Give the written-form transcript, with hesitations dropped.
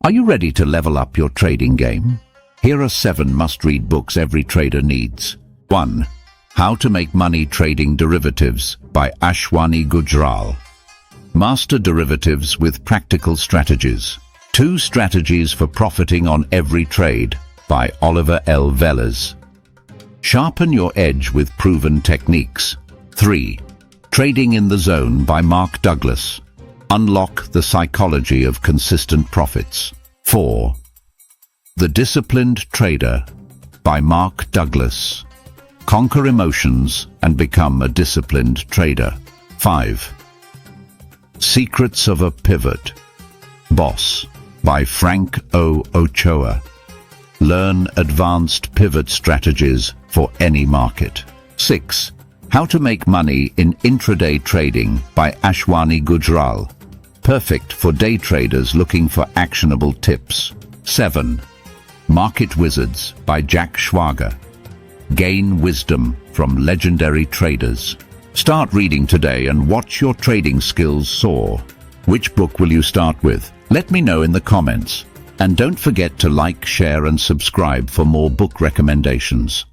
Are you ready to level up your trading game? Here are 7 must-read books every trader needs. 1. How to Make Money Trading Derivatives by Ashwani Gujral. Master derivatives with practical strategies. 2 Strategies for Profiting on Every Trade by Oliver L. Velez. Sharpen your edge with proven techniques. 3. Trading in the Zone by Mark Douglas. Unlock the psychology of consistent profits. 4. The Disciplined Trader by Mark Douglas. Conquer emotions and become a disciplined trader. 5. Secrets of a Pivot Boss by Frank O. Ochoa. Learn advanced pivot strategies for any market. 6. How to Make Money in Intraday Trading by Ashwani Gujral. Perfect for day traders looking for actionable tips. 7. Market Wizards by Jack Schwager. Gain wisdom from legendary traders. Start reading today and watch your trading skills soar. Which book will you start with? Let me know in the comments. And don't forget to like, share and subscribe for more book recommendations.